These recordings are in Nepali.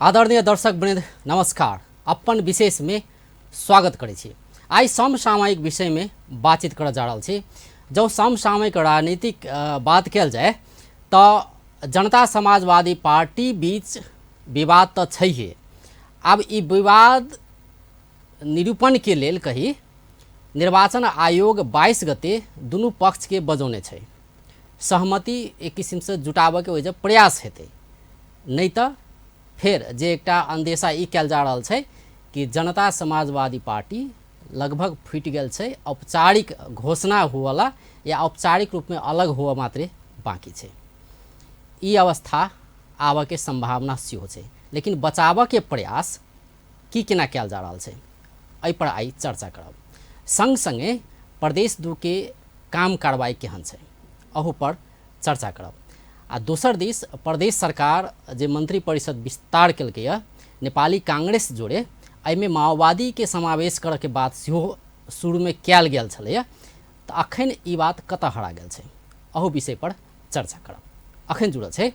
आदरणीय दर्शक वृंद नमस्कार। अपन विशेष में स्वागत करे छी। आई समसामयिक विषय में बातचीत कर जा रहा छी। जो समसामयिक राजनीतिक बात कल जाए तो जनता समाजवादी पार्टी बीच विवाद तो है। अब ई विवाद निरूपण के लेल कही निर्वाचन आयोग 22 गते दुनू पक्ष के बजौने छै। सहमति एक किस्म से जुटाबे के वजह प्रयास हेतै, नहीं तो फिर जे एकटा अंदेशा ई कल जा रहा है कि जनता समाजवादी पार्टी लगभग फूट गल है, औपचारिक घोषणा हुआ या औपचारिक रूप में अलग हुआ मात्रे बाकी है। ई अवस्था आवे के संभावना सेहो है, लेकिन बचाव के प्रयास की केना कल जा रहा है एहि पर आई चर्चा करब। संग संगे प्रदेश 2 के काम कार्रवाई केहन है अहू पर चर्चा करब। आ दोसर दिस प्रदेश सरकार जे मंत्री परिषद विस्तार कलकै नेपाली कांग्रेस जोड़े एहिमे माओवादी के समावेश करे के बात शुरू में कल गेल छलै, तो अखन ई बात कतऽ हरा गेल छै अहू विषय पर चर्चा करब। अखन जुड़ल छै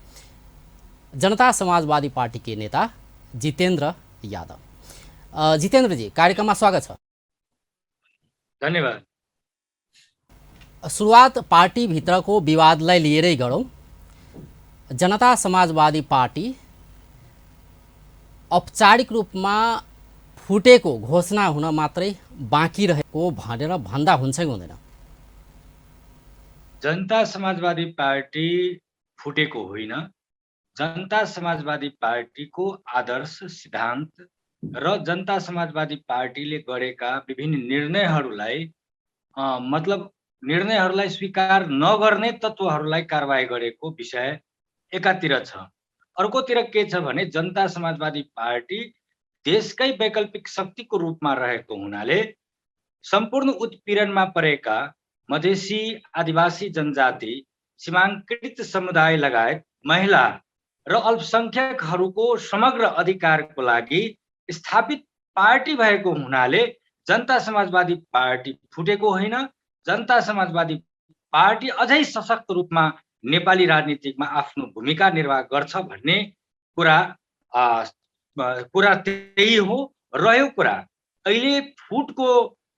जनता समाजवादी पार्टी के नेता जितेंद्र यादव। जितेंद्र जी, कार्यक्रम में स्वागत है। धन्यवाद। शुरुआत पार्टी भीतर को विवादलाई लिएरै गरौँ। जनता समाजवादी पार्टी औपचारिक रूप में फुटेको घोषणा हुन मात्रै बाँकी रहेको भनेर भन्दा हुन्छ कि हुँदैन? जनता समाजवादी पार्टी फुटेको होइन। जनता समाजवादी पार्टीको आदर्श, सिद्धान्त र जनता समाजवादी पार्टीले गरेका विभिन्न निर्णयहरूलाई मतलब निर्णयहरूलाई स्वीकार नगर्ने तत्त्वहरूलाई कारबाही गरेको विषय एकातिर छ। अर्कोतिर के छ भने जनता समाजवादी पार्टी देशकै वैकल्पिक शक्तिको रूपमा रहेको हुनाले सम्पूर्ण उत्पीडनमा परेका मधेसी, आदिवासी जनजाति, सीमाङ्कित समुदाय लगायत महिला र अल्पसंख्यकहरूको समग्र अधिकारको लागि स्थापित पार्टी भएको हुनाले जनता समाजवादी पार्टी फुटेको होइन। जनता समाजवादी पार्टी अझै सशक्त रूपमा नेपाली राजनीतिमा आफ्नो भूमिका निर्वाह गर्छ भन्ने कुरा त्यही हो। रह्यो कुरा अहिले फुटको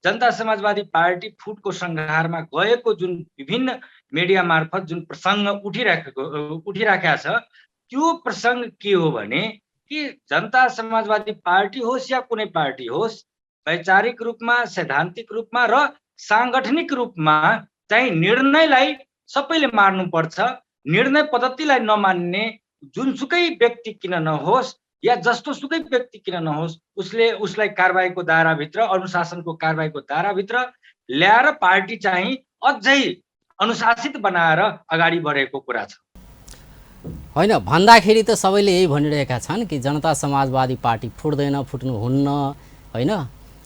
जनता समाजवादी पार्टी फुटको संघारमा गएको जुन विभिन्न मिडिया मार्फत जुन प्रसङ्ग उठिराखेको छ, त्यो प्रसङ्ग के हो भने कि जनता समाजवादी पार्टी होस् या कुनै पार्टी होस्, वैचारिक रूपमा, सैद्धान्तिक रूपमा र सांगठनिक रूपमा चाहिँ निर्णयलाई सबैले मान्नुपर्छ। निर्णय पद्धतिलाई नमान्ने जुनसुकै व्यक्ति किन नहोस् या जस्तोसुकै व्यक्ति किन नहोस्, उसलाई कारबाहीको दायराभित्र, अनुशासनको कारबाहीको दायराभित्र ल्याएर पार्टी चाहिँ अझै अनुशासित बनाएर अगाडि बढेको कुरा छ। होइन, भन्दाखेरि त सबैले यही भनिरहेका छन् कि जनता समाजवादी पार्टी फुट्दैन, फुट्नुहुन्न, होइन,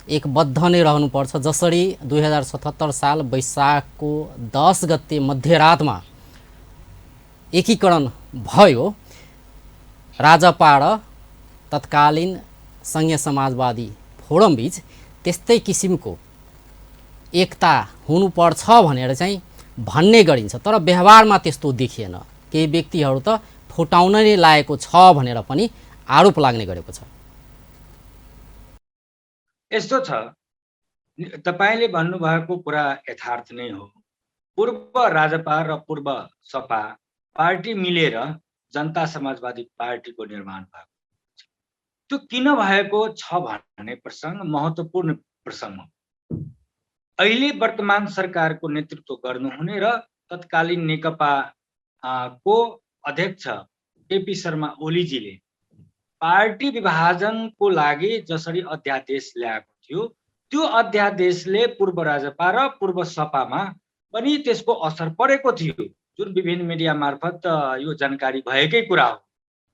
एक बद्ध नै रहनुपर्छ। जसरी 2077 साल वैशाखको 10 गते मध्यरातमा एकीकरण भयो राजपा र तत्कालीन संघीय समाजवादी फोरम बीच, त्यस्तै किसिमको एकता हुनुपर्छ भनेर चाहिँ भन्ने गरिन्छ। तर व्यवहारमा त्यस्तो देखिएन। केही व्यक्तिहरू त फुटाउन नै लागेको छ भनेर पनि आरोप लाग्ने गरेको छ। यस्तो छ, तपाईले भन्नुभएको कुरा यथार्थ नै हो। पूर्व राजपा र पूर्व सपा पार्टी मिलेर जनता समाजवादी पार्टीको निर्माण भएको छ। त्यो किन भएको छ भन्ने प्रसङ्ग महत्त्वपूर्ण प्रसङ्ग हो। अहिले वर्तमान सरकारको नेतृत्व गर्नुहुने र तत्कालीन नेकपा को अध्यक्ष केपी शर्मा ओलीजीले पार्टी विभाजनको लागि जसरी अध्यादेश ल्याएको थियो, त्यो अध्यादेशले पूर्व राजपा र पूर्व सपामा पनि त्यसको असर परेको थियो, जुन विभिन्न मिडिया मार्फत यो जानकारी भएकै कुरा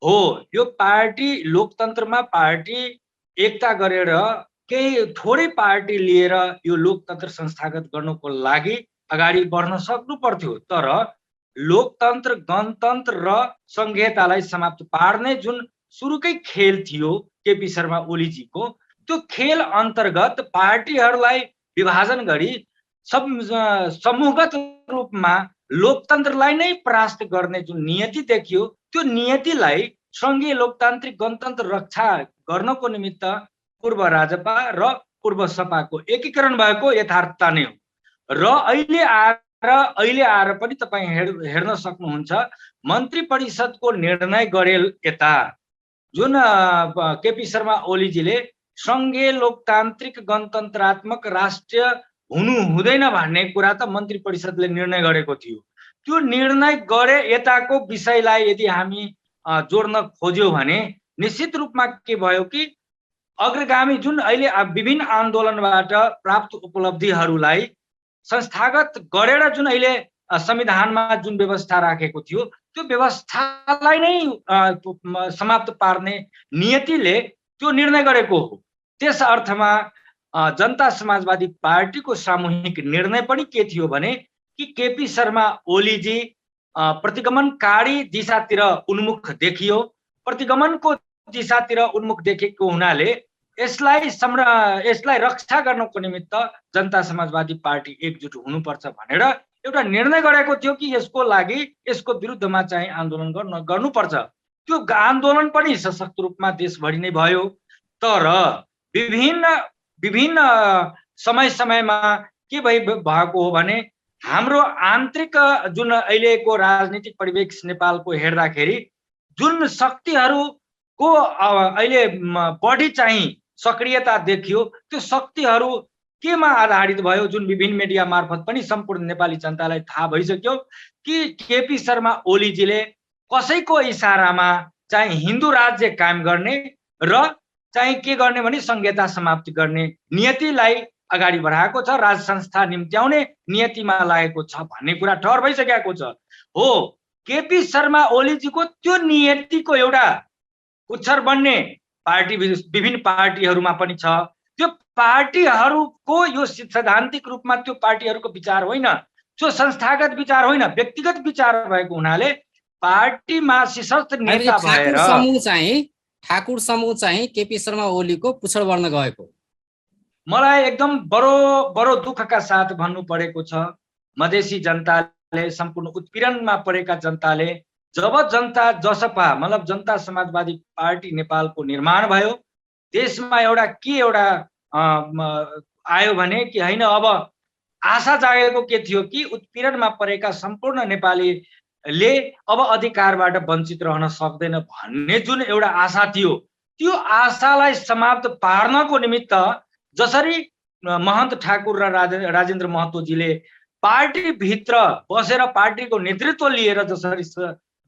हो। यो पार्टी लोकतन्त्रमा पार्टी एकता गरेर केही थोरै पार्टी लिएर यो लोकतन्त्र संस्थागत गर्नको लागि अगाडि बढ्न सक्नु पर्थ्यो। तर लोकतन्त्र, गणतन्त्र र संघीयतालाई समाप्त पार्ने जुन सुरुकै खेल थियो केपी शर्मा ओलीजीको, त्यो खेल अन्तर्गत पार्टीहरूलाई विभाजन गरी समूहगत रूपमा लोकतन्त्रलाई नै परास्त गर्ने जुन नियति देखियो, त्यो नियतिलाई सङ्घीय लोकतान्त्रिक गणतन्त्र रक्षा गर्नको निमित्त पूर्व राजपा र पूर्व सपाको एकीकरण भएको यथार्थता नै हो। र अहिले आएर पनि तपाईँ हेर्न सक्नुहुन्छ मन्त्री परिषदको निर्णय गरे यता जुन केपी शर्मा ओलीजीले सङ्घीय लोकतान्त्रिक गणतन्त्रात्मक राष्ट्र हुनु हुँदैन भन्ने कुरा त मन्त्री परिषदले निर्णय गरेको थियो। त्यो निर्णय गरे यताको विषयलाई यदि हामी जोड्न खोज्यौँ भने निश्चित रूपमा के भयो कि अग्रगामी जुन अहिले विभिन्न आन्दोलनबाट प्राप्त उपलब्धिहरूलाई संस्थागत गरेर जुन अहिले संविधानमा जुन व्यवस्था राखेको थियो त्यो व्यवस्थालाई नै समाप्त पार्ने नियतिले त्यो निर्णय गरेको हो। त्यस अर्थमा जनता समाजवादी पार्टीको सामूहिक निर्णय पनि के थियो भने कि केपी शर्मा ओलीजी प्रतिगमनकारी दिशातिर उन्मुख देखियो। प्रतिगमनको दिशातिर उन्मुख देखेको हुनाले यसलाई रक्षा गर्नको निमित्त जनता समाजवादी पार्टी एकजुट हुनुपर्छ भनेर एउटा निर्णय गरेको थियो कि यसको लागि यसको विरुद्धमा चाहिँ आन्दोलन गर्नुपर्छ। त्यो आन्दोलन पनि सशक्त रूपमा देशभरि नै भयो। तर विभिन्न समयमा के भएको हो भने हाम्रो आन्तरिक जुन अहिलेको राजनीतिक परिवेश नेपालको हेर्दाखेरि जुन शक्तिहरूको अहिले बढी चाहिँ सक्रियता देखियो त्यो शक्तिहरू केमा आधारित भयो जुन विभिन्न मिडिया मार्फत पनि सम्पूर्ण नेपाली जनतालाई थाहा भइसक्यो कि केपी शर्मा ओलीजीले कसैको इसारामा चाहिँ हिन्दू राज्य कायम गर्ने र चाहिँ के गर्ने भने संहिता समाप्ति गर्ने नियतिलाई अगाडि बढाएको छ, राज संस्था निम्त्याउने नियतिमा लागेको छ भन्ने कुरा ठहर भइसकेको छ। हो, केपी शर्मा ओलीजीको त्यो नियतिको एउटा पुच्छर बन्ने पार्टी विभिन्न पार्टीहरूमा पनि छ। त्यो पार्टीहरूको यो सैद्धान्तिक रूपमा त्यो पार्टीहरूको विचार होइन, त्यो संस्थागत विचार होइन, व्यक्तिगत विचार भएको हुनाले पार्टीमा शीर्षस्थ नेता भएर ठाकुर समूह चाहिँ केपी शर्मा ओलीको पुच्छर बन्न गएको मलाई एकदम बडो दुःखका साथ भन्नु परेको छ। मधेसी जनताले, सम्पूर्ण उत्पीडनमा परेका जनताले जब जनता जसपा मतलब जनता समाजवादी पार्टी नेपालको निर्माण भयो त्यसमा एउटा आयो भने कि होइन अब आशा जागेको के थियो कि उत्पीडनमा परेका सम्पूर्ण नेपालीले अब अधिकारबाट वञ्चित रहन सक्दैन भन्ने जुन एउटा आशा थियो त्यो आशालाई समाप्त पार्नको निमित्त जसरी महन्त ठाकुर र राजेन्द्र महतोजीले पार्टीभित्र बसेर पार्टीको नेतृत्व लिएर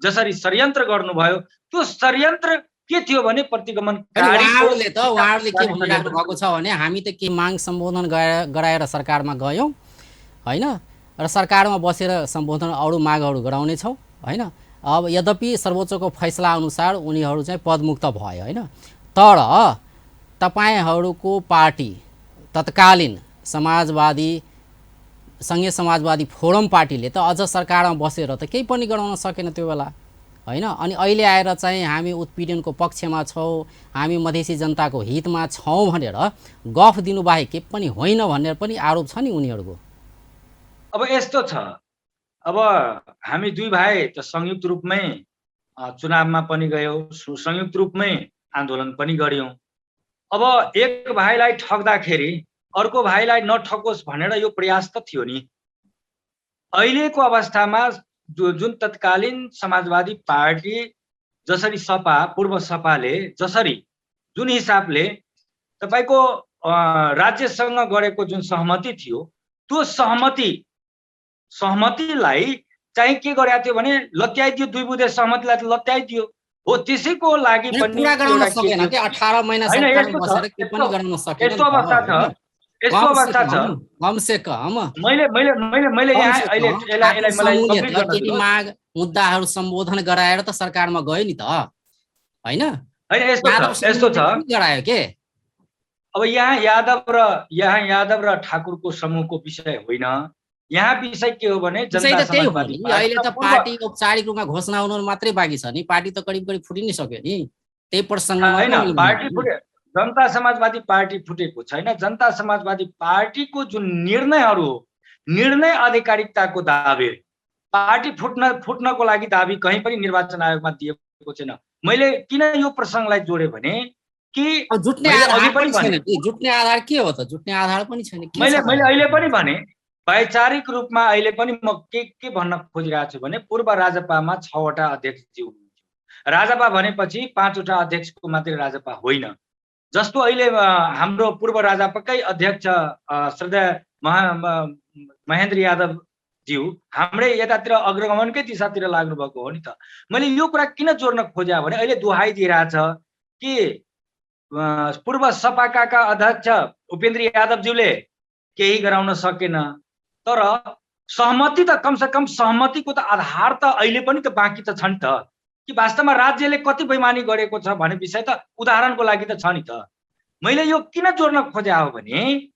जसरी षड्यन्त्र गर्नुभयो त्यो षड्यन्त्र के थियो भने उहाँहरूले के भनिराख्नु भएको छ भने हामी त के माग सम्बोधन गराएर सरकारमा गयौँ होइन र सरकारमा बसेर सम्बोधन अरू मागहरू गराउने छौँ होइन। अब यद्यपि सर्वोच्चको फैसला अनुसार उनीहरू चाहिँ पदमुक्त भयो होइन। तर तपाईहरूको पार्टी तत्कालीन सङ्घीय समाजवादी फोरम पार्टीले त अझ सरकारमा बसेर त केही पनि गराउन सकेन त्यो बेला होइन। अनि अहिले आएर चाहिँ हामी उत्पीडनको पक्षमा छौँ, हामी मधेसी जनताको हितमा छौँ भनेर गफ दिनुबाहेक केही पनि होइन भनेर पनि आरोप छ नि उनीहरूको। अब यस्तो छ, अब हामी दुई भाइ त संयुक्त रूपमै चुनावमा पनि गयौँ, संयुक्त रूपमै आन्दोलन पनि गर्यौँ। अब एक भाइलाई ठग्दाखेरि अर्को भाइलाई नठगोस् भनेर यो प्रयास त थियो नि। अहिलेको अवस्थामा जुन तत्कालीन समाजवादी पार्टी जसरी सपा पूर्व सपाले जसरी जुन हिसाबले तपाईको राज्यसँग गरेको जुन सहमति थियो त्यो सहमतिलाई चाहिँ के गरेको थियो भने लत्याइदियो, दुई बुँदे सहमतिलाई लत्याइदियो। हो, त्यसैको लागि पनि पुरा गराउन सकेन के 18 महिना सरकारमा बसेर के पनि गराउन सकेन। यस्तो अवस्था छ कम से कम मैले यहाँ अहिले यसलाई मलाई माग मुद्दाहरू सम्बोधन गराएर त सरकारमा गयो नि त हैन। यस्तो छ गरायो के। अब यहाँ यादव र ठाकुरको समूहको विषय होइन, यहाँ विषय के हो भने जनता समाजवादी अहिले त पार्टी औपचारिक रूपमा घोषणा हुनु मात्रै बाँकी छ नि। पार्टी त करिब फुटि नै सक्यो नि। त्यही प्रसङ्गमा हैन, पार्टी फुट्यो, जनता समाजवादी पार्टी फुटेको छैन। जनता समाजवादी पार्टीको जुन निर्णयहरू हो, निर्णय आधिकारिकताको दाबी, पार्टी फुट्नको लागि दाबी कहीँ पनि निर्वाचन आयोगमा दिएको छैन। मैले किन यो प्रसङ्गलाई जोडेँ भने कि अब जुट्ने मैले आधार अघि पनि पनि भने छैन। जुट्ने आधार के हो त? जुट्ने आधार पनि छैन। के मैले छ मैले अहिले पनि भने वैचारिक रूपमा अहिले पनि म के भन्न खोजिरहेको छु भने पूर्व राजपामा 6वटा अध्यक्षज्यू हुनुहुन्थ्यो। राजपा भनेपछि 5वटा अध्यक्षको मात्रै राजपा होइन। जस्तो अहिले हाम्रो पूर्व राजपाकै अध्यक्ष श्रद्धेय महेन्द्र यादव ज्यू हाम्रै यतातिर अग्रगमनकै दिशातिर लाग्नु भएको हो नि त। मैले यो कुरा किन जोड्न खोजे भने अहिले दुहाई दिइरहेछ कि पूर्व सपाका अध्यक्ष उपेन्द्र यादवज्यूले केही गराउन सकेन, तर सहमति त कमसे कम सहमतिको त आधार त अहिले पनि त बाँकी त छ नि त, कि वास्तवमा राज्यले कति बेइमानी गरेको छ भन्ने विषय त उदाहरणको लागि त छ नि त। मैले यो किन जोड्न खोजे हो भने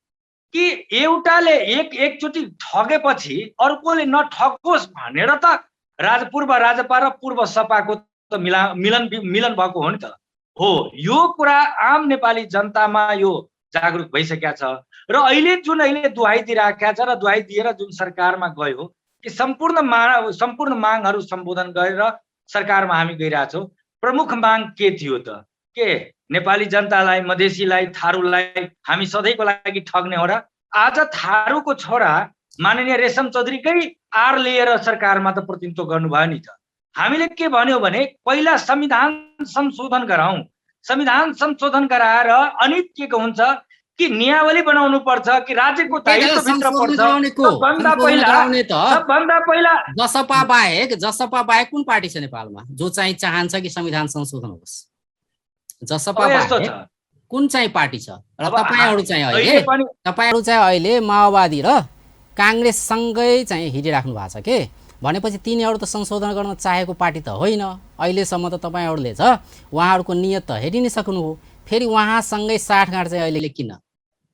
कि एउटाले एकचोटि ठगेपछि अर्कोले नठगोस् भनेर त पूर्व राजपा र पूर्व सपाको त मिलन भएको हो नि त। हो, यो कुरा आम नेपाली जनतामा यो जागरुक भइसकेका छ र अहिले दुहाई दिइराखेका छ र दुहाई दिएर जुन सरकारमा गयो कि सम्पूर्ण मागहरू सम्बोधन गरेर सरकारमा हामी गइरहेछौँ। प्रमुख माग के थियो त? के नेपाली जनतालाई, मधेसीलाई, थारूलाई हामी सधैँको लागि ठग्ने हो र? आज थारूको छोरा माननीय रेशम चौधरीकै आर लिएर सरकारमा त प्रतिनिधित्व गर्नुभयो नि त। हामीले के भन्यो भने पहिला संविधान संशोधन गराउँ, संविधान संशोधन गराएर अनि के हुन्छ कि नियावली बनाउनु पर्छ कि राज्यको दायित्वभित्र पर्छ। सबभन्दा पहिला जसपा बाहेक कुन पार्टी छ नेपालमा जो चाहिँ चाहन्छ कि संविधान संशोधन होस्? जसपा बाहेक कुन चाहिँ पार्टी छ? र तपाईहरु चाहिँ अहिले माओवादी र कांग्रेससँगै चाहिँ हिँडिराख्नु भएको छ के? भनेपछि तिनीहरु त संशोधन गर्न चाहेको पार्टी त होइन। अहिलेसम्म त तपाईहरुले छ उहाँहरुको नियत त हेरि नै सक्नु हो। फेरि उहाँसँगै साठगाँठ चाहिँ अहिले किन?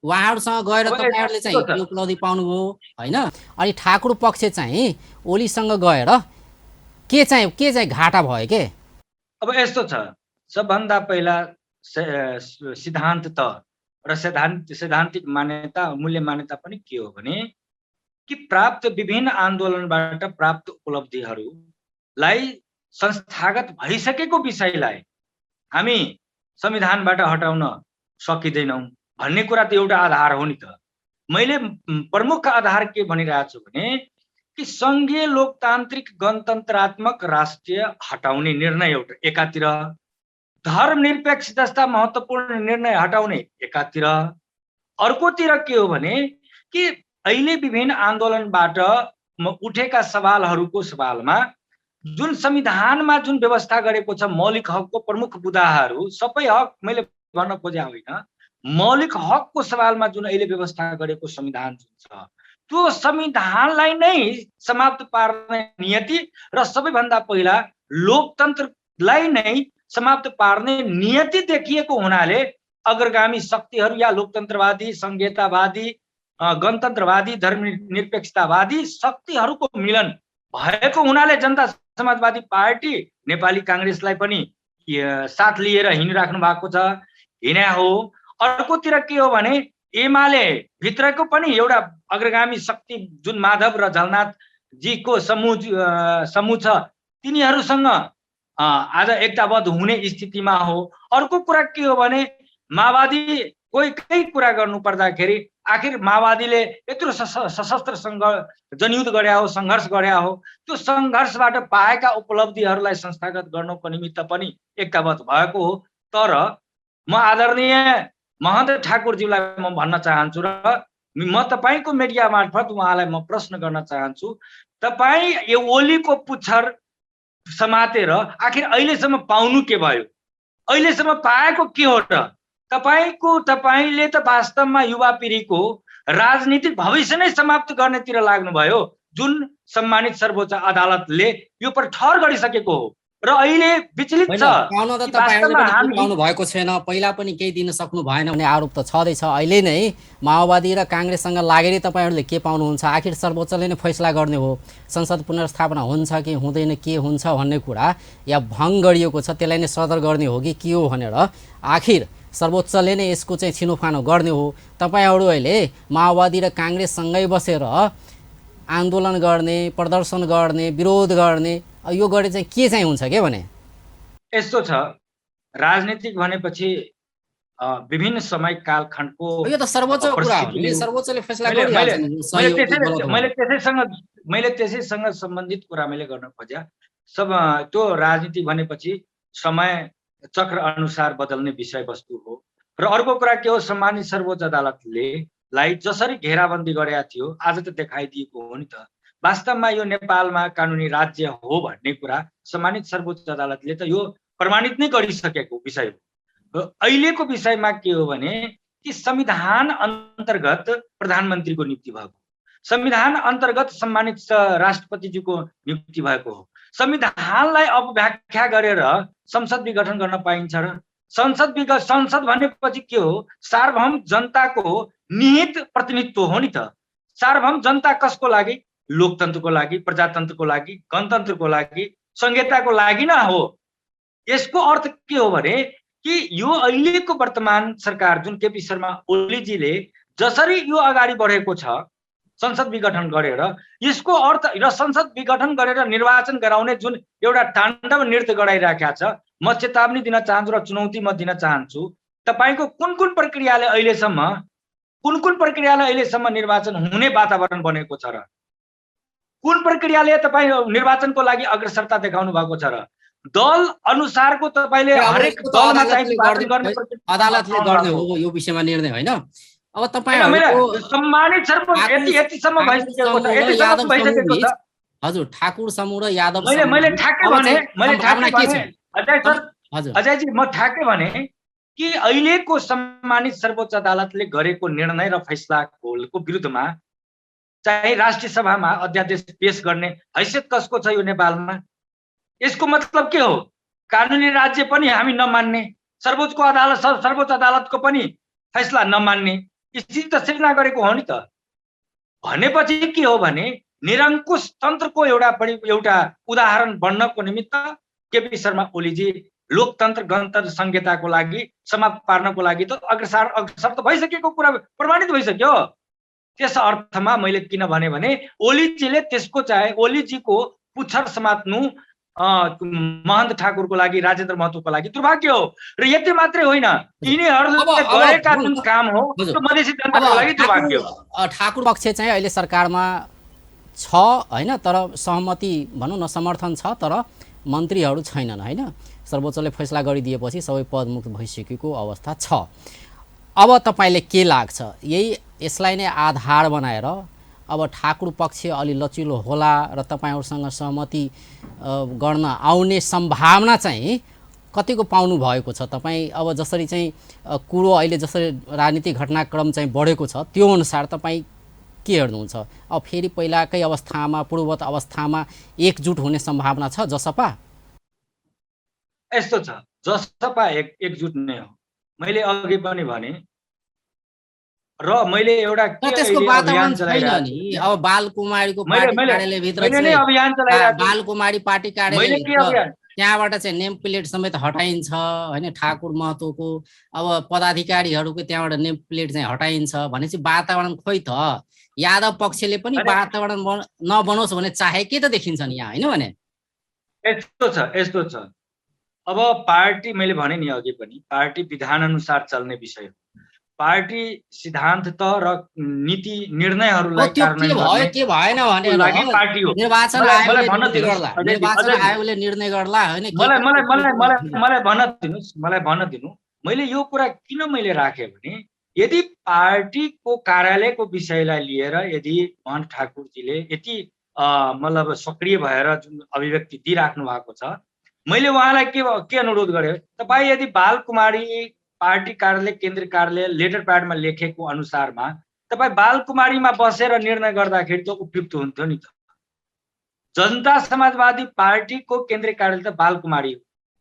उहाँहरुसँग गएर तपाईहरुले चाहिँ के उपलब्धि पाउनु हो हैन? अनि ठाकुर पक्ष चाहिँ ओलीसँग गएर के चाहिँ घाटा भयो के? अब यस्तो छ, सबभन्दा पहिला सिद्धान्त त र सैद्धान्तिक मान्यता, मूल्य मान्यता पनि के हो भने कि प्राप्त विभिन्न आन्दोलनबाट प्राप्त उपलब्धिहरूलाई संस्थागत भइसकेको विषयलाई हामी संविधानबाट हटाउन सकिँदैनौँ भन्ने कुरा त एउटा आधार हो नि त। मैले प्रमुख आधार के भनिरहेको छु भने कि संघीय लोकतान्त्रिक गणतन्त्रात्मक राष्ट्रिय हटाउने निर्णय एउटा एकातिर, धर्मनिरपेक्ष जस्ता महत्त्वपूर्ण निर्णय हटाउने एकातिर, अर्कोतिर के हो भने कि अहिले विभिन्न आन्दोलनबाट उठेका सवालहरूको सवालमा जुन संविधानमा जुन व्यवस्था गरेको छ मौलिक हकको प्रमुख बुदाहरू, सबै हक मैले भन्न खोजे होइन, मौलिक हकको सवालमा जुन अहिले व्यवस्था गरेको संविधान जुन छ त्यो संविधानलाई नै समाप्त पार्ने नियति र सबैभन्दा पहिला लोकतन्त्रलाई नै समाप्त पार्ने नियति देखिएको हुनाले अग्रगामी शक्तिहरू या लोकतन्त्रवादी, संघीयतावादी, गणतन्त्रवादी, धर्मनिरपेक्षतावादी शक्तिहरूको मिलन भएको हुनाले जनता समाजवादी पार्टी नेपाली कांग्रेसलाई पनि साथ लिएर हिँडिराख्नु भएको छ, हिँडा हो। अर्कोतिर के हो भने एमाले भित्रको पनि एउटा अग्रगामी शक्ति जुन माधव र झलनाथ जीको समूह छ तिनीहरूसँग आज एकताबद्ध हुने स्थितिमा हो। अर्को कुरा के हो भने माओवादी कोही कुरा गर्नु पर्दाखेरि आखिर माओवादीले यत्रो सशस्त्र जनयुद्ध गरे हो, संघर्ष गरे हो, त्यो संघर्षबाट पाएका उपलब्धिहरूलाई संस्थागत गर्नको निमित्त पनि एकताबद्ध भएको हो। तर म आदरणीय महन्त ठाकुरज्यूलाई म भन्न चाहन्छु र म तपाईको मिडिया मार्फत उहाँलाई म प्रश्न गर्न चाहन्छु, तपाई यो ओलीको पुच्छर समातेर आखिर अहिलेसम्म पाउनु के भयो? अहिलेसम्म पाएको के हो र? तपाईले त वास्तवमा युवा पिढीको राजनीतिक भविष्य नै समाप्त गर्नेतिर लाग्नुभयो, जुन सम्मानित सर्वोच्च अदालतले यो पर ठहर गरिसकेको हो र अहिले विचलित छ। पाउनु भएको छैन, पहिला पनि केही दिन सक्नु भएन भन्ने आरोप त छँदैछ। अहिले नै माओवादी र कांग्रेससँग लागेर तपाईहरुले के पाउनुहुन्छ? आखिर सर्वोच्चले नै फैसला गर्ने हो, संसद पुनर्स्थापना हुन्छ कि हुँदैन, के हुन्छ भन्ने कुरा या भङ्ग गरिएको छ त्यसलाई नै सदर गर्ने हो कि के हो भनेर आखिर सर्वोच्चले नै यसको चाहिँ छिनोफानो गर्ने हो। तपाईहरु अहिले माओवादी र कांग्रेससँगै बसेर आन्दोलन गर्ने, प्रदर्शन गर्ने, विरोध गर्ने, यो गरे चाहिँ के चाहिँ हुन्छ के भने? यस्तो छ, राजनीतिक भनेपछि विभिन्न समय कालखण्डको यो त सर्वोच्चको कुरा हो परिस्थितिले नि, सर्वोच्चले फैसला मैले मैले गरिहाल्छ नि सही मैले हो कि गलत हो। मैले त्यसैसँग सम्बन्धित कुरा मैले गर्न खोजेँ। त्यो राजनीति भनेपछि समय चक्र अनुसार बदल्ने विषयवस्तु हो। र अर्को कुरा के हो, सम्मानित सर्वोच्च अदालतले जसरी घेराबन्दी गरेका थियो आज त देखाइदिएको हो नि त। वास्तवमा यो नेपालमा कानुनी राज्य हो भन्ने कुरा सम्मानित सर्वोच्च अदालतले त यो प्रमाणित नै गरिसकेको विषय हो। अहिलेको विषयमा के हो भने कि संविधान अन्तर्गत प्रधानमन्त्रीको नियुक्ति भएको, संविधान अन्तर्गत सम्मानित राष्ट्रपतिज्यूको नियुक्ति भएको हो। संविधानलाई अपव्याख्या गरेर संसद विघटन गर्न पाइन्छ र? संसद भनेपछि के हो, सार्वभौम जनताको निहित प्रतिनिधित्व हो नि त। सार्वभौम जनता कसको लागि? लोकतन्त्रको लागि, प्रजातन्त्रको लागि, गणतन्त्रको लागि, संहिताको लागि न हो। यसको अर्थ के हो भने कि यो अहिलेको वर्तमान सरकार जुन केपी शर्मा ओलीजीले जसरी यो अगाडि बढेको छ संसद विघटन गरेर, यसको अर्थ र संसद विघटन गरेर निर्वाचन गराउने जुन एउटा ताण्डव नृत्य गराइराखेका छ, म चेतावनी दिन चाहन्छु र चुनौती म दिन चाहन्छु, तपाईको कुन कुन प्रक्रियाले अहिलेसम्म निर्वाचन हुने वातावरण बनेको छ र? कुन प्रक्रियाले तपाईँ निर्वाचनको लागि अग्रसरता देखाउनु भएको छ र? दल अनुसारको तपाईले हरेक दलमा चाहिँ अदालतले गर्ने हो यो विषयमा निर्णय होइन। अब तपाईहरुको सम्मानित यतिसम्म भइसकेको छ। हजुर, ठाकुर समूह र यादव मैले ठाके भने अजयजी म ठाके भने कि अहिलेको सम्मानित सर्वोच्च अदालतले गरेको निर्णय र फैसलाको विरुद्धमा चाहिँ राष्ट्रिय सभामा अध्यादेश पेश गर्ने हैसियत कसको छ यो नेपालमा? यसको मतलब के हो? कानुनी राज्य पनि हामी नमान्ने, सर्वोच्च अदालतको पनि फैसला नमान्ने स्थिति त सिर्जना गरेको हो नि त। भनेपछि के हो भने निरङ्कुश तन्त्रको एउटा उदाहरण बन्नको निमित्त केपी शर्मा ओलीजी लोकतन्त्र गणतन्त्र संहिताको लागि समाप्त पार्नको लागि त अग्रसर त भइसकेको कुरा प्रमाणित भइसक्यो। त्यस अर्थमा मैले किन भने ओलीजीले त्यसको चाहे ओलीजीको पुच्छर समात्नु महन्त ठाकुरको लागि, राजेन्द्र महतोको लागि दुर्भाग्य हो। र यति मात्रै होइन, यिनीहरूले गरेका जुन काम हो त्यो मधेसी जनताको लागि दुर्भाग्य हो। ठाकुर पक्ष चाहिँ अहिले सरकारमा छ हैन, तर सहमति भनौँ न समर्थन छ, तर मन्त्रीहरू छैनन् हैन। सर्वोच्चले फैसला गरिदिएपछि सबै पदमुक्त भइसकेको अवस्था छ। अब तपाईले के लाग्छ, यसलाई नै आधार बनाएर अब ठाकुर पक्ष अलि लचिलो होला र तपाईहरुसँग सहमति गर्न आउने सम्भावना चाहिँ कतिको पाउनु भएको छ तपाईँ? अब जसरी चाहिँ कुरो अहिले जसरी राजनीतिक घटनाक्रम चाहिँ बढेको छ त्यो अनुसार तपाईँ के हेर्नुहुन्छ? अब फेरि पहिलाकै अवस्थामा, पूर्ववत अवस्थामा एकजुट हुने सम्भावना छ जसपा? यस्तो छ, जसपा एकजुट नै हो। मैले अघि पनि भने र मैले एउटा त्यसको वातावरण छैन नि। अब बालकुमारीको पार्टी कार्यालयभित्र चाहिँ बालकुमारी पार्टी कार्यालयभित्र त्यहाँबाट चाहिँ नेम प्लेट समेत हटाइन्छ हैन, ठाकुर महतोको। अब पदाधिकारीहरूको त्यहाँबाट नेम प्लेट चाहिँ हटाइन्छ भनेपछि वातावरण खोइ त यादव पक्षले पनि वातावरण नबनोस् भने चाहेकै त देखिन्छ नि यहाँ, हैन भने? यस्तो छ। अब पार्टी, मैले भने नि अघि पनि, पार्टी विधान अनुसार चल्ने विषय हो। पार्टी सिद्धान्त त र नीति निर्णयहरूलाई कार्यान्वयन गर्ने के भएन भने पार्टी हो। निर्वाचन आयोगले निर्णय गर्ला हैन। मलाई भन्न दिनु, मैले यो कुरा किन मैले राखे भने यदि पार्टीको कार्यालयको विषयलाई लिएर यदि महन्त ठाकुरजीले यति मतलब सक्रिय भएर जुन अभिव्यक्ति दिइराख्नु भएको छ, मैले उहाँलाई के अनुरोध गरेँ, तपाईँ यदि बालकुमारी पार्टी कार्यालय केन्द्रीय कार्यालय लेटर प्याडमा लेखेको अनुसारमा तपाईँ बालकुमारीमा बसेर निर्णय गर्दाखेरि त उपयुक्त हुन्थ्यो नि त। जनता समाजवादी पार्टीको केन्द्रीय कार्यालय त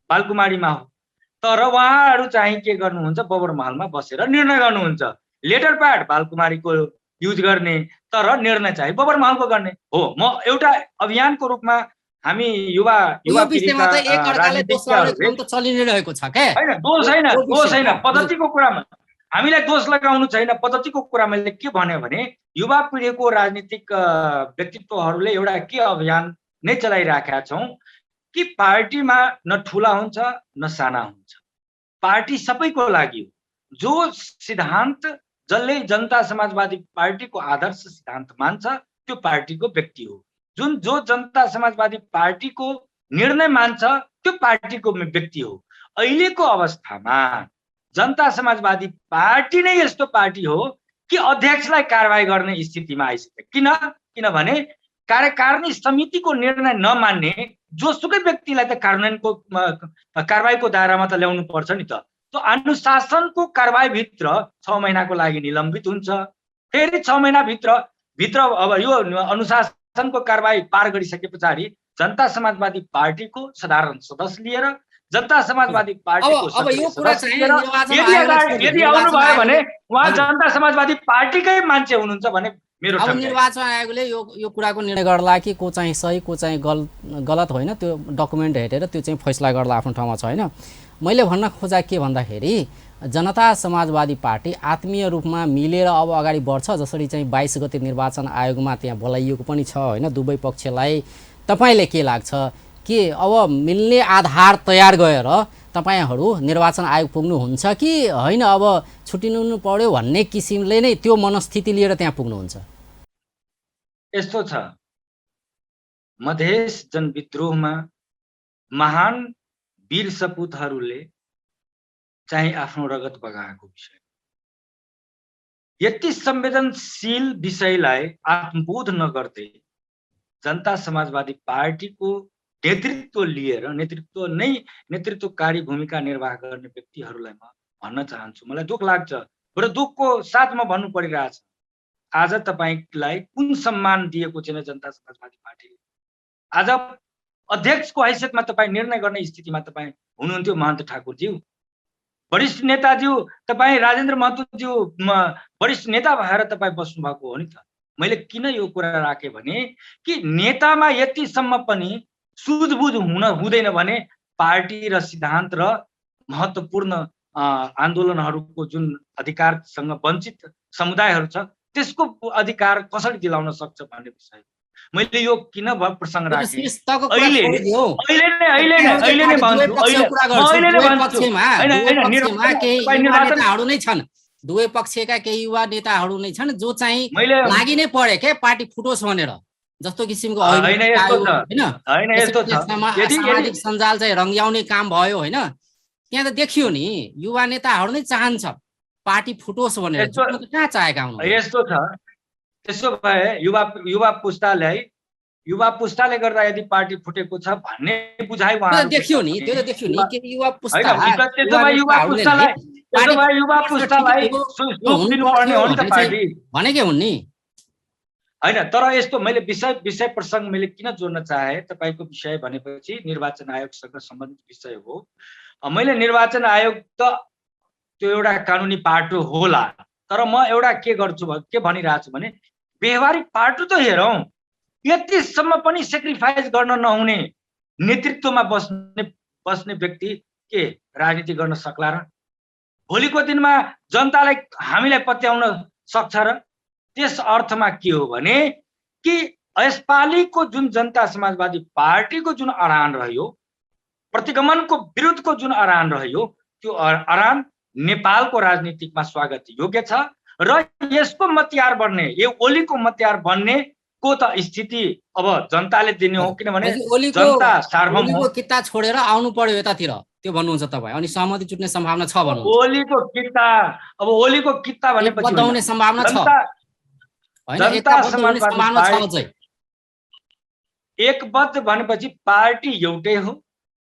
बालकुमारीमा हो, तर उहाँहरू चाहिँ के गर्नुहुन्छ, बबर महलमा बसेर निर्णय गर्नुहुन्छ। लेटर प्याड बालकुमारीको युज गर्ने, तर निर्णय चाहिँ बबर महलको गर्ने हो। म एउटा अभियानको रूपमा हामी युवा पिँढीका चलिरहेको छ के हैन, दोष छैन पद्धतिको कुरामा हामीलाई दोष लगाउनु छैन। पद्धतिको कुरा मैले के भने युवा पिँढीको राजनीतिक व्यक्तित्वहरूले एउटा के अभियान नै चलाइराखेका छौँ कि पार्टीमा न ठुला हुन्छ न साना हुन्छ, पार्टी सबैको लागि हो। जो सिद्धान्त जसले जनता समाजवादी पार्टीको आदर्श सिद्धान्त मान्छ त्यो पार्टीको व्यक्ति हो। जो जनता समाजवादी पार्टीको निर्णय मान्छ त्यो पार्टीको व्यक्ति हो। अहिलेको अवस्थामा जनता समाजवादी पार्टी नै यस्तो पार्टी हो कि अध्यक्षलाई कारबाही गर्ने स्थितिमा आइसक्यो। किनभने कार्यकारिणी समितिको निर्णय नमान्ने जोसुकै व्यक्तिलाई त कारबाहीको दायरामा त ल्याउनु पर्छ नि त। त्यो अनुशासनको कारबाहीभित्र 6 महिनाको लागि निलम्बित हुन्छ, फेरि 6 महिनाभित्र अब यो अनुशासनको कारबाही पार गरिसके पछाडि जनता समाजवादी पार्टीको साधारण सदस्य लिएर जनता समाजवादी पार्टीको यदि आउनुभयो भने उहाँ जनता समाजवादी पार्टीकै मान्छे हुनुहुन्छ भने मेरो अब निर्वाचन आयोगले यो कुराको निर्णय गर्ला कि को चाहिँ सही को चाहिँ गलत होइन, त्यो डकुमेन्ट हेरेर त्यो चाहिँ फैसला गर्ला आफ्नो ठाउँमा छ होइन। मैले भन्न खोजा के भन्दाखेरि जनता समाजवादी पार्टी आत्मीय रूपमा मिलेर अब अगाडि बढ्छ, जसरी चाहिँ 22 गते निर्वाचन आयोगमा त्यहाँ बोलाइएको पनि छ होइन दुवै पक्षलाई। तपाईँले के लाग्छ कि अब मिल्ने आधार तयार गरेर तपाईहरू निर्वाचन आयोग पुग्नुहुन्छ कि होइन, अब छुटिनु पर्यो भन्ने किसिमले नै त्यो मनस्थिति लिएर त्यहाँ पुग्नुहुन्छ? यस्तो छ, मधेस जनविद्रोहमा महान वीर सपुतहरूले चाहिँ आफ्नो रगत बगाएको विषय, यति संवेदनशील विषयलाई आत्मबोध नगर्दै जनता समाजवादी पार्टीको नेतृत्व लिएर नेतृत्वकारी भूमिका निर्वाह गर्ने व्यक्तिहरूलाई म भन्न चाहन्छु, मलाई दुःख लाग्छ। र दुःखको साथ म भन्नु परिरहेछ, आज तपाईलाई कुन सम्मान दिएको छैन जनता समाजवादी पार्टीले। आज अध्यक्षको हैसियतमा तपाईँ निर्णय गर्ने स्थितिमा तपाईँ हुनुहुन्थ्यो महन्त ठाकुरज्यू, वरिष्ठ नेताज्यू, तपाईँ राजेन्द्र महतोज्यू वरिष्ठ नेता भएर तपाईँ बस्नु भएको हो नि त। मैले किन यो कुरा राखेँ भने कि नेतामा यतिसम्म पनि सुझबुझ हुँदैन भने पार्टी र सिद्धान्त र महत्त्वपूर्ण आन्दोलनहरूको जुन अधिकारसँग वञ्चित समुदायहरू छ त्यसको अधिकार कसरी दिलाउन सक्छ भन्ने विषय मैले यो किन प्रसङ्ग राखेँ। दुवै पक्षका केही युवा नेताहरू नै छन् जो चाहिँ लागि नै परे के पार्टी फुटोस् भनेर, जस्तो किसिमको सामाजिक सञ्जाल चाहिँ रङ्ग्याउने काम भयो होइन। त्यहाँ त देखियो नि युवा नेताहरू नै चाहन्छ पार्टी फुटोस् भनेर, कहाँ चाहेका हुनु। यस्तो छ, त्यसो भए युवा पुस्ताले गर्दा यदि पार्टी फुटेको छ भन्ने बुझाइ उहाँ देखियो नि, त्यो त देखियो नि के युवा पुस्ता भनेकै हुन् नि होइन। तर यस्तो मैले विषय प्रसङ्ग मैले किन जोड्न चाहे, तपाईँको विषय भनेपछि निर्वाचन आयोगसँग सम्बन्धित विषय हो। मैले निर्वाचन आयोग त त्यो एउटा कानुनी पाटो होला, तर म एउटा के गर्छु के भनिरहेको छु भने व्यवहारिक पाटो त हेरौँ। यतिसम्म पनि सेक्रिफाइस गर्न नहुने नेतृत्वमा बस्ने व्यक्ति के राजनीति गर्न सक्ला र? भोलिको दिनमा जनतालाई हामीलाई पत्याउन सक्छ र? त्यस अर्थमा के हो भने कि यसपालिको जुन जनता समाजवादी पार्टीको जुन अडान रह्यो, प्रतिगमनको विरुद्धको जुन अडान रह्यो, त्यो अडान नेपालको राजनीतिमा स्वागत योग्य छ र यसको मतियार बन्ने, यो ओलीको मतियार बन्ने को त स्थिति अब जनताले दिने हो। किनभने जनता सार्वभौम हो। किता छोडेर आउनु पर्यो यतातिर, त्यो भन्नुहुन्छ तपाईँ, अनि सहमति जुट्ने सम्भावना छ भन्नुहुन्छ। ओलीको किता भनेपछि बदलाउने सम्भावना छ, एकबद्ध भनेपछि पार्टी एउटै हो।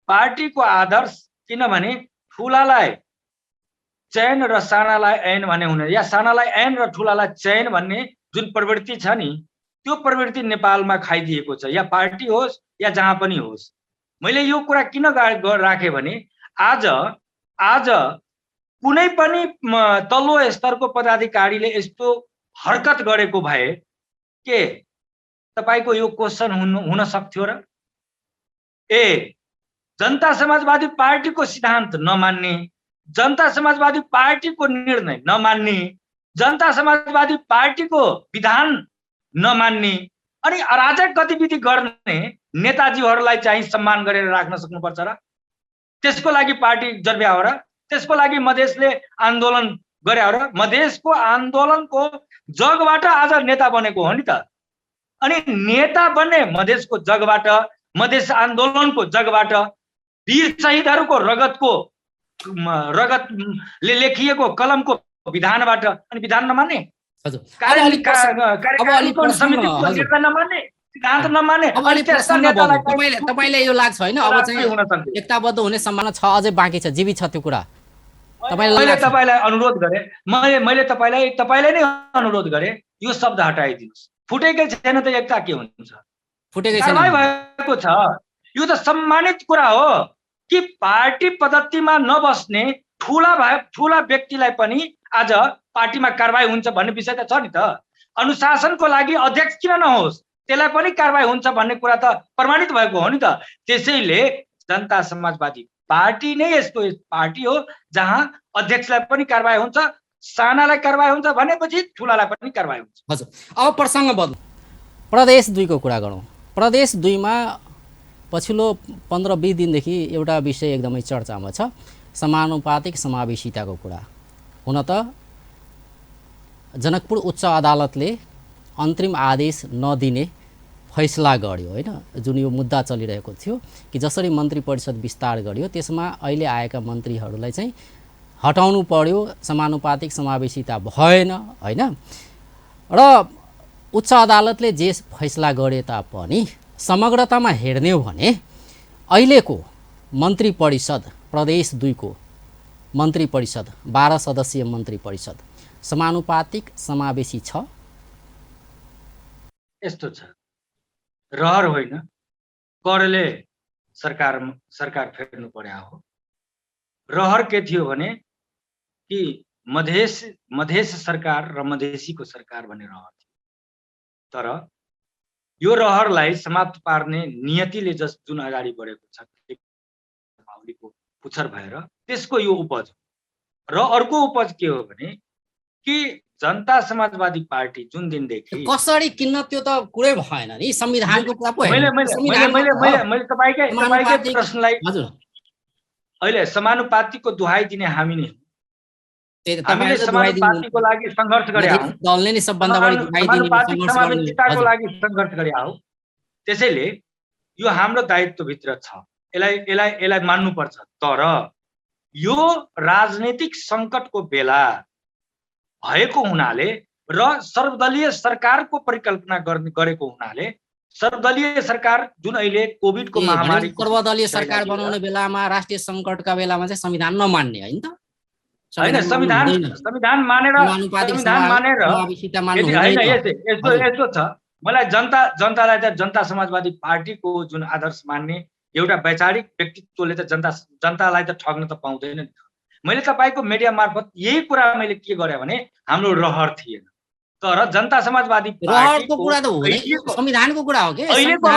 पार्टीको आदर्श, किनभने ठुलालाई चयन र सानालाई ऐन भन्ने हुने, या सानालाई ऐन र ठुलालाई चयन भन्ने जुन प्रवृत्ति छ नि, त्यो प्रवृत्ति नेपालमा खाइदिएको छ, या पार्टी होस् या जहाँ पनि होस्। मैले यो कुरा किन राखेँ भने आज कुनै पनि तल्लो स्तरको पदाधिकारीले यस्तो हरकत गरेको भए के तपाईको यो क्वेसन हुन सक्थ्यो र? जनता समाजवादी पार्टीको सिद्धान्त नमान्ने, जनता समाजवादी पार्टीको निर्णय नमान्ने, जनता समाजवादी पार्टीको विधान नमान्ने अनि अराजक गतिविधि गर्ने नेताजीहरूलाई चाहिँ सम्मान गरेर राख्न सक्नुपर्छ र? त्यसको लागि पार्टी जन्म्या हो र? त्यसको लागि मधेसले आन्दोलन गरे हो र? मधेसको आन्दोलनको जगबाट आज नेता बनेको हो नि त। अनि नेता बन्ने मधेसको जगबाट, मधेस आन्दोलनको जगबाट, वीर शहीदहरूको रगतले लेखिएको कलमको विधानबाट, अनि विधान नमान्ने, कार्यकारिणी समितिको निर्णय नमान्ने, सिद्धान्त नमान्ने, तपाईलाई यो लाग्छ होइन अब चाहिँ एकताबद्ध हुने सम्भावना छ, अझै बाँकी छ, जीवित छ त्यो कुरा? मैले तपाईलाई अनुरोध गरे, मैले तपाईलाई नै अनुरोध गरे यो शब्द हटाइदिनुहोस्। फुटेकै छैन त एकता के हुन्छ? फुटेकै छैन भएको छ। यो त सम्मानित कुरा हो कि पार्टी पद्धतिमा नबस्ने ठुला व्यक्तिलाई पनि आज पार्टीमा कारबाही हुन्छ भन्ने विषय त छ नि त। अनुशासनको लागि अध्यक्ष किन नहोस्, त्यसलाई पनि कारबाही हुन्छ भन्ने कुरा त प्रमाणित भएको हो नि त। त्यसैले जनता समाजवादी पार्टी नै यस्तो पार्टी हो जहाँ अध्यक्षलाई पनि कारबाही हुन्छ, सानालाई कारबाही हुन्छ भनेपछि ठुलालाई पनि कारबाही हुन्छ। हजुर, अब प्रसङ्ग बदलौँ, प्रदेश 2 को कुरा गरौँ। प्रदेश 2 मा पछिल्लो 15-20 दिनदेखि एउटा विषय एकदमै चर्चामा छ, समानुपातिक समावेशिताको कुरा। हुन त जनकपुर उच्च अदालतले अन्तरिम आदेश नदिने फैसला गर्यो होइन, जुन यो मुद्दा चलिरहेको थियो कि जसरी मन्त्री परिषद विस्तार गर्यो त्यसमा अहिले आएका मन्त्रीहरूलाई चाहिँ हटाउनु पर्यो, समानुपातिक समावेशिता भएन होइन। र उच्च अदालतले जे फैसला गरे तापनि समग्रतामा हेर्ने हो भने अहिलेको मन्त्री परिषद, प्रदेश 2 को मन्त्री परिषद, 12 सदस्यीय मन्त्री परिषद समानुपातिक समावेशी छ? यस्तो छ, रहर होइन, करले सरकार फेर्नु पर्या हो। रहर के थियो भने कि मधेस सरकार र मधेसीको सरकार भन्ने रहर थियो। तर यो रहरलाई समाप्त पार्ने नियतिले जुन अगाडि बढेको छ माउलीको पुच्छर भएर त्यसको यो उपज। र अर्को उपज के हो भने कि जनता समाजवादी पार्टी जुन दिनदेखि कसरी किन्न त्यो त कुरै भएन नि, संविधानको कुरा पो मैले तपाईकै प्रश्नलाई अहिले समानुपातिको दुहाई दिने हामी नै हामीले समानुपातिको लागि सङ्घर्ष गरे हौं, दलले नै सबभन्दा बढी दुहाई दिने समावेशिताको लागि सङ्घर्ष गरे हौं। त्यसैले यो हाम्रो दायित्वभित्र छ, यसलाई मान्नुपर्छ। तर यो राजनीतिक सङ्कटको बेला भएको हुनाले र सर्वदलीय सरकारको परिकल्पना गरेको हुनाले सर्वदलीय सरकार जुन अहिले कोभिडको महामारी सर्वदलीय सरकार बनाउने बेलामा राष्ट्रिय सङ्कटका बेलामा चाहिँ संविधान नमान्ने होइन त? हैन, संविधान मानेर यस्तो छ। मलाई जनतालाई त जनता समाजवादी पार्टीको जुन आदर्श मान्ने एउटा वैचारिक व्यक्तित्वले त जनतालाई त ठग्न त पाउँदैन नि। मैले तपाईको मिडिया मार्फत यही कुरा मैले के गरे भने हाम्रो रहर थिएन, तर जनता समाजवादी पार्टीको कुरा त हो, संविधानको कुरा हो के। अहिलेको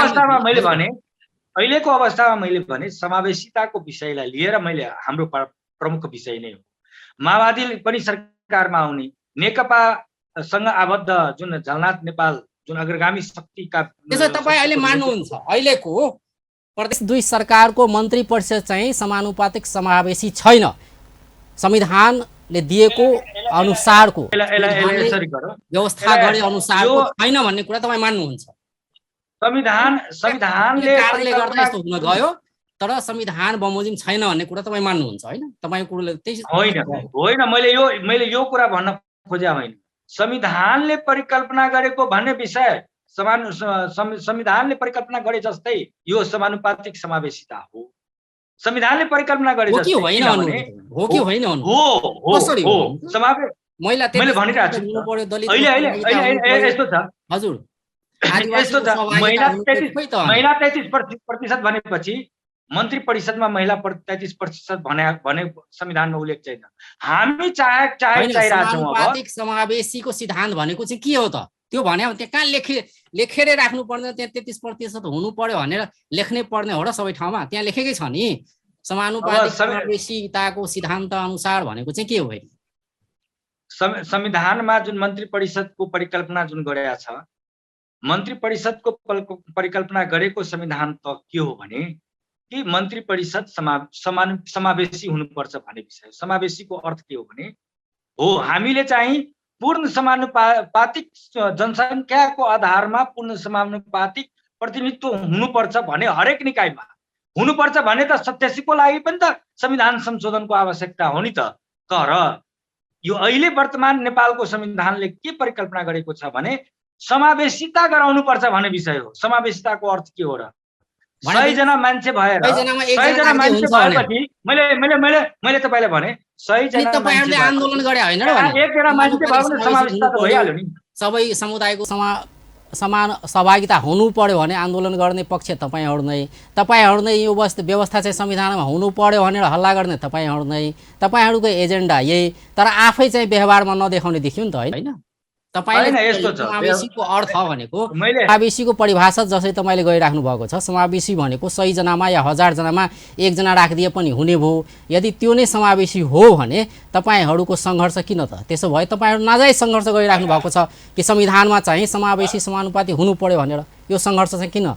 अवस्थामा मैले भने समावेशिताको विषयलाई लिएर मैले हाम्रो प्रमुख विषय नै हो। माओवादी पनि सरकारमा आउने, नेकपासँग आबद्ध जुन झलनाथ नेपाल जुन अग्रगामी शक्तिका, त्यसो तपाई अहिले मान्नुहुन्छ अहिलेको प्रदेश 2 सरकारको मन्त्री परिषद चाहिँ समानुपातिक समावेशी छैन, संविधानले दिएको अनुसारको व्यवस्था गरे अनुसारको छैन भन्ने कुरा तपाईँ मान्नुहुन्छ? संविधानले गर्दा यस्तो हुन गयो, तर संविधान बमोजिम छैन भन्ने कुरा तपाईँ मान्नुहुन्छ होइन? तपाईँको कुरोले त्यही होइन, मैले यो कुरा भन्न खोजेको होइन। संविधानले परिकल्पना गरेको भन्ने विषय संविधानले परिकल्पना गरे जस्तै यो समानुपातिक समावेशिता हो। संविधानले परिकल्पना गरे जस्तै हो कि होइन? मैले भनिरहेको छु। अहिले यस्तो छ, हजुर, यस्तो छ, महिला 33% भनेपछि मन्त्री परिषदमा महिला 33% भने संविधानमा उल्लेख छैन। हामी समानुपातिक समावेशीको सिद्धान्त भनेको चाहिँ के हो त? त्यो भने त्यहाँ कहाँ लेखेरै राख्नु पर्दैन, त्यहाँ 33% हुनु पर्यो भनेर लेख्नै पर्ने हो र सबै ठाउँमा? त्यहाँ लेखेकै छ नि, समानुपातिक समावेशिताको सिद्धान्त अनुसार भनेको चाहिँ के हो? संविधानमा जुन मन्त्री परिषदको परिकल्पना जुन गरेका छ मन्त्री परिषदको परिकल्पना गरेको संविधान त के हो भने कि मन्त्री परिषद समावेशी हुनुपर्छ भन्ने विषय। समावेशीको अर्थ के हो भने हामीले चाहिँ पूर्ण समानुपातिक जनसङ्ख्याको आधारमा पूर्ण समानुपातिक प्रतिनिधित्व हुनुपर्छ भने हरेक निकायमा हुनुपर्छ भने त 87 को लागि पनि त संविधान संशोधनको आवश्यकता हो नि त। तर यो अहिले वर्तमान नेपालको संविधानले के परिकल्पना गरेको छ भने समावेशिता गराउनु पर्छ भन्ने विषय हो। समावेशिताको अर्थ के हो र 100 जना मान्छे भएर 100 जना मान्छे भएपछि मैले तपाईलाई भने 100 जना तपाईहरुले आन्दोलन गरे हैन र भने एक जना मान्छे भयो भने समावेशिता त भइहाल्यो नि। सबै समुदायको समान सहभागिता हुनु पर्यो भने आन्दोलन गर्ने पक्ष तपाईहरु नै यो व्यवस्था चाहिँ संविधानमा हुनु पर्यो भनेर हल्ला गर्ने तपाईहरु नै। तपाईहरुको एजेन्डा यही, तर आफै चाहिँ व्यवहारमा नदेखाउने देखियो नि त हैन। तपाईले समावेशीको अर्थ भनेको समावेशीको परिभाषा जसरी तपाईले गरिराख्नु भएको छ, समावेशी भनेको 100 जनामा या 1000 जनामा एकजना राखिदिए पनि हुने भो। यदि त्यो नै समावेशी हो भने तपाईहरुको संघर्ष किन त? त्यसो भए तपाईहरु नाजायज संघर्ष गरिराख्नु भएको छ कि संविधानमा चाहिँ समावेशी समानुपाती हुनु पर्यो भनेर। यो संघर्ष चाहिँ किन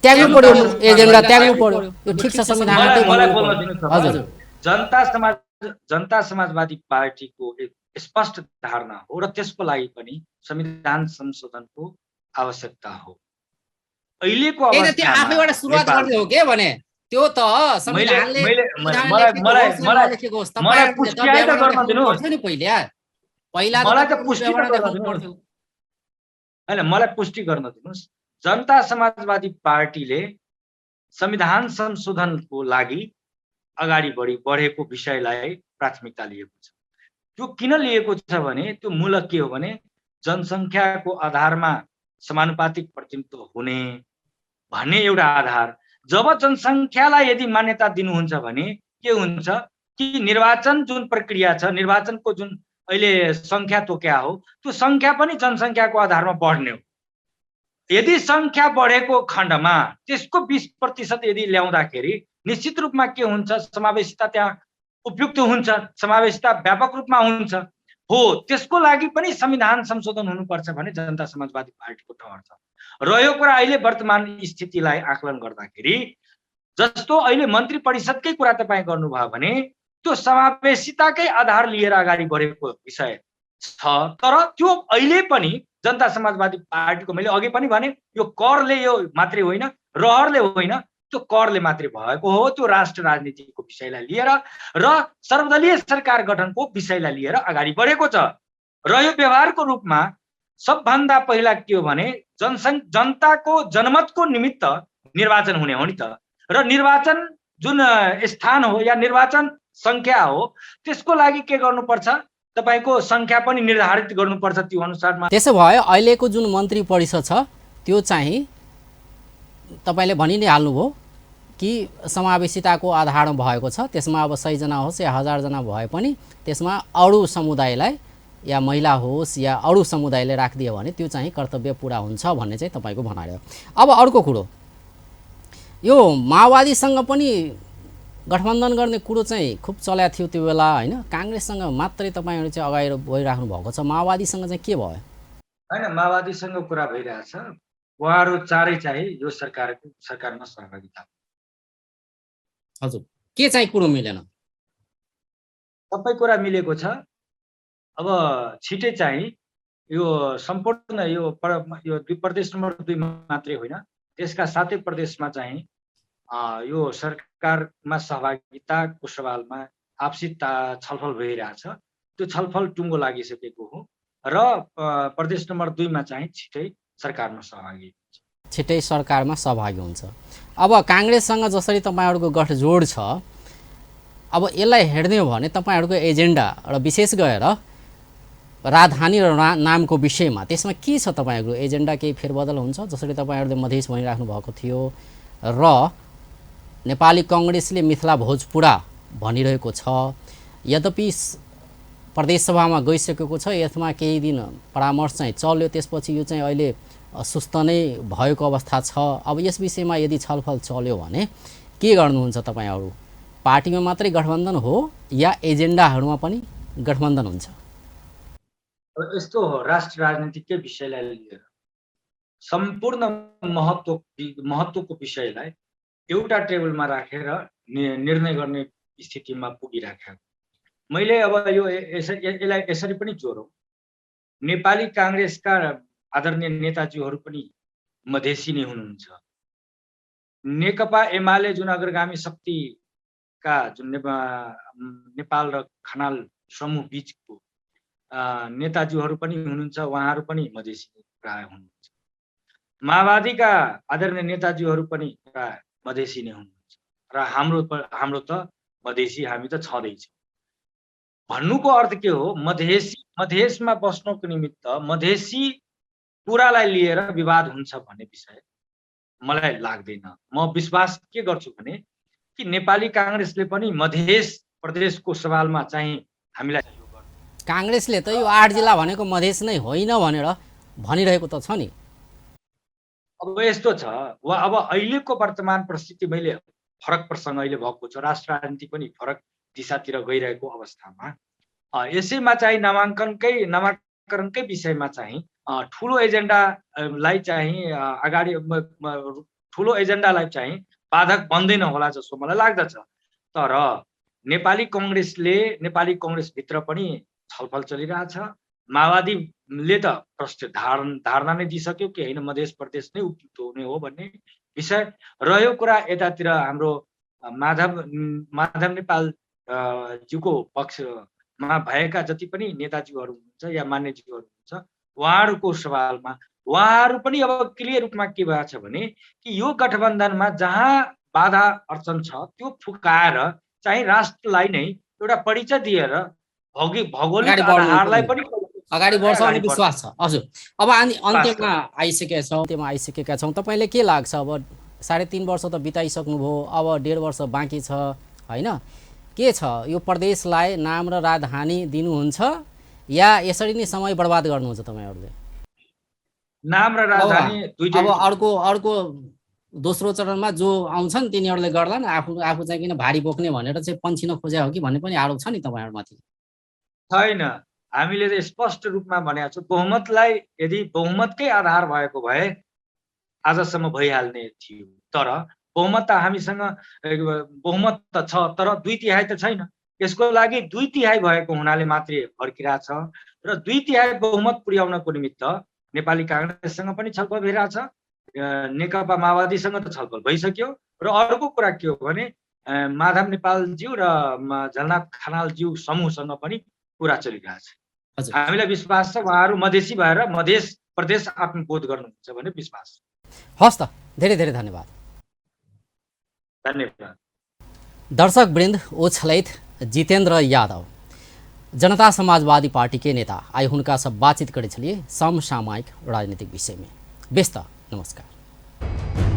त्याग्नु पर्यो? एजेन्डा त्याग्नु पर्यो। यो ठीक छ संविधानमा। हजुर, जनता समाजवादी पार्टीको एक स्पष्ट धारणा हो र त्यसको लागि पनि संविधान संशोधनको आवश्यकता हो। अहिलेको अवस्थामा आफैबाट सुरुवात गर्ने हो के भने त्यो त संविधानले मलाई पुष्टि गर्न दिनुस् नि। मलाई त पुष्टि हैन, मलाई पुष्टि गर्न दिनुस्। जनता समाजवादी पार्टीले संविधान संशोधनको लागि अगाडि बढेको विषयलाई प्राथमिकता लिएको छ। त्यो किन लिएको छ भने त्यो मूलक के हो भने जनसङ्ख्याको आधारमा समानुपातिक प्रतिनिधित्व हुने भन्ने एउटा आधार। जब जनसङ्ख्यालाई यदि मान्यता दिनुहुन्छ भने के हुन्छ कि निर्वाचन जुन प्रक्रिया छ, निर्वाचनको जुन अहिले संख्या तोक्या हो, त्यो संख्या पनि जनसङ्ख्याको आधारमा बढ्ने हो। यदि संख्या बढेको खण्डमा त्यसको 20% यदि ल्याउँदाखेरि निश्चित रूपमा के हुन्छ, समावेशिता त्यहाँ उपयुक्त हुन्छ, समावेशिता व्यापक रूपमा हुन्छ हो। त्यसको लागि पनि संविधान संशोधन हुनुपर्छ भने जनता समाजवादी पार्टीको ठहर छ। रह्यो कुरा अहिले वर्तमान स्थितिलाई आकलन गर्दाखेरि जस्तो अहिले मन्त्री परिषदकै कुरा तपाईँ गर्नुभयो भने त्यो समावेशिताकै आधार लिएर अगाडि बढेको विषय छ। तर त्यो अहिले पनि जनता समाजवादी पार्टीको, मैले अघि पनि भने, यो करले यो मात्रै होइन, रहरले होइन, त्यो करले मात्रै भएको हो। त्यो राष्ट्र राजनीतिको विषयलाई लिएर र सर्वदलीय सरकार गठनको विषयलाई लिएर अगाडि बढेको छ। र यो व्यवहारको रूपमा सबभन्दा पहिला के हो भने जनताको जनमतको निमित्त निर्वाचन हुने हो नि त। र निर्वाचन जुन स्थान हो या निर्वाचन संख्या हो, त्यसको लागि के गर्नुपर्छ, तपाईको संख्या पनि निर्धारित गर्नुपर्छ त्यो अनुसारमा। त्यसो भए अहिलेको जुन मन्त्री परिषद छ त्यो चाहिँ तपाईले भनि नै हाल्नुभयो कि समावेशिताको आधारमा भएको छ। त्यसमा अब 100 जना होस् या 1000 जना भए पनि त्यसमा अरू समुदायलाई या महिला होस् या अरू समुदायले राखिदियो भने त्यो चाहिँ कर्तव्य पुरा हुन्छ भन्ने चाहिँ तपाईको भनाइ हो। अब अर्को कुरो, यो माओवादीसँग पनि गठबन्धन गर्ने कुरो चाहिँ खुब चल्या थियो त्यो बेला हैन। कांग्रेससँग मात्रै तपाईहरु चाहिँ अगाडि बढिराख्नु भएको छ, माओवादीसँग चाहिँ के भयो? हैन, माओवादीसँग कुरा भइरहेछ। उहाँहरु चारै चाहिँ यो सरकारमा सहभागिता। हजुर, के चाहिँ कुरो मिलेन? सबै कुरा मिलेको छ। अब छिटै चाहिँ यो सम्पूर्ण यो प्रदेश नम्बर 2 मात्रै होइन, त्यसका साथै प्रदेशमा चाहिँ यो सरकारमा सहभागिताको सवालमा आपसी छलफल भइरहेछ। त्यो छलफल टुङ्गो लागिसकेको हो र प्रदेश नम्बर 2 मा चाहिँ छिटै सरकारमा सहभागी हुन्छ। अब कांग्रेससँग जसरी तपाईहरुको गठजोड छ, अब यसलाई हेर्ने हो भने तपाईहरुको एजेन्डा र विशेष गरेर राजधानी र नामको विषयमा त्यसमा के छ? तपाईहरुको एजेन्डा केही फेरबदल हुन्छ? जसरी तपाईहरुले मधेस भनिराख्नु भएको थियो र नेपाली कांग्रेसले मिथिला भोजपुरा भनिरहेको छ। यद्यपि प्रदेशसभामा गइसकेको छ, यसमा केही दिन परामर्श चाहिँ चल्यो, त्यसपछि यो चाहिँ अहिले सुस्त नै भएको अवस्था छ। अब यस विषयमा यदि छलफल चल्यो भने के गर्नुहुन्छ तपाईहरु? पार्टीमा मात्रै गठबन्धन हो या एजेन्डाहरुमा पनि गठबन्धन हुन्छ? यस्तो हो, राष्ट्र राजनीतिकै विषयलाई लिएर सम्पूर्ण महत्त्वको विषयलाई एउटा टेबलमा राखेर निर्णय गर्ने स्थितिमा पुगिराखेको। मैले अब यो यसलाई यसरी पनि जोडौँ, नेपाली काङ्ग्रेसका आदरणीय नेताजीहरू पनि मधेसी नै हुनुहुन्छ। नेकपा एमाले जुन अग्रगामी शक्तिका जुन नेपाल र खनाल समूह बीचको नेताजीहरू पनि हुनुहुन्छ, उहाँहरू पनि मधेसी प्राय हुनुहुन्छ। माओवादीका आदरणीय नेताजीहरू पनि प्राय मधेसी नै हुनुहुन्छ र हाम्रो त मधेसी हामी त छँदैछौँ। भन्नुको अर्थ के हो, मधेसमा बस्नको निमित्त मधेसी कुरालाई लिएर विवाद हुन्छ भन्ने विषय मलाई लाग्दैन। म विश्वास के गर्छु भने कि नेपाली काङ्ग्रेसले पनि मधेस प्रदेशको सवालमा चाहिँ हामीलाई काङ्ग्रेसले त यो 8 जिल्ला भनेको मधेस नै होइन भनेर भनिरहेको त छ नि। अब यस्तो छ, अब अहिलेको वर्तमान परिस्थिति मैले फरक प्रसङ्ग अहिले भएको छ, राष्ट्र राजनीति पनि फरक दिशातिर गइरहेको अवस्थामा यसैमा चाहिँ नामाकरणकै विषयमा चाहिँ ठुलो एजेन्डालाई चाहिँ अगाडि ठुलो एजेन्डालाई चाहिँ बाधक बन्दैन होला जस्तो मलाई लाग्दछ। तर नेपाली कङ्ग्रेसभित्र पनि छलफल चलिरहेछ। माओवादीले त प्रश्न धारणा नै दिइसक्यो कि होइन मधेस प्रदेश नै उपयुक्त हुने हो भन्ने विषय रह्यो। कुरा यतातिर हाम्रो माधव नेपाल ज्यूको पक्षमा भएका जति पनि नेताजीहरू हुनुहुन्छ या मान्यजीहरू हुनुहुन्छ, उहाँहरूको सवालमा उहाँहरू पनि अब क्लियर रूपमा के भएको छ भने कि यो गठबन्धनमा जहाँ बाधा अडचन छ त्यो फुकाएर चाहिँ राष्ट्रलाई नै एउटा परिचय दिएर भौगोलिक आधारलाई पनि अगाडि बढ्छ भन्ने विश्वास छ। हजुर, अब अन्त्यमा आइसकेका छौँ। तपाईँले के लाग्छ, अब 3.5 वर्ष त बिताइसक्नुभयो, अब 1.5 वर्ष बाँकी छ होइन? के छ, यो प्रदेशलाई नाम र राजधानी दिनुहुन्छ या यसरी नै समय बर्बाद गर्नुहुन्छ तपाईँहरूले? नाम र राजधानी दुईटै। अब अर्को दोस्रो चरणमा जो आउँछन् तिनीहरूले गर्लान्, आफू चाहिँ किन भारी बोक्ने भनेर चाहिँ पन्छिन खोज्या हो कि भन्ने पनि आरोप छ नि तपाईँहरूमाथि। छैन, हामीले त स्पष्ट रूपमा भनेको छौँ, बहुमतलाई यदि बहुमतकै आधार भएको भए आजसम्म भइहाल्ने थियो। तर बहुमत त हामीसँग बहुमत त छ, तर 2/3 त छैन। यसको लागि 2/3 भएको हुनाले मात्रै फर्किरहेछ र 2/3 बहुमत पुर्याउनको निमित्त नेपाली काङ्ग्रेससँग पनि छलफल भइरहेछ, नेकपा माओवादीसँग त छलफल भइसक्यो। र अर्को कुरा के हो भने माधव नेपालज्यू र झलनाथ खनालज्यू समूहसँग पनि कुरा चलिरहेछ। हामीलाई विश्वास छ उहाँहरू मधेसी भएर मधेस प्रदेश आत्मबोध गर्नुहुन्छ भन्ने विश्वास। हस् त, धेरै धेरै धन्यवाद। धन्यवाद। दर्शक वृन्द, ओछलैत जितेंद्र यादव जनता समाजवादी पार्टी के नेता आए उनका सब बातचीत करे छलिए समसामयिक राजनीतिक विषय में। व्यस्त नमस्कार।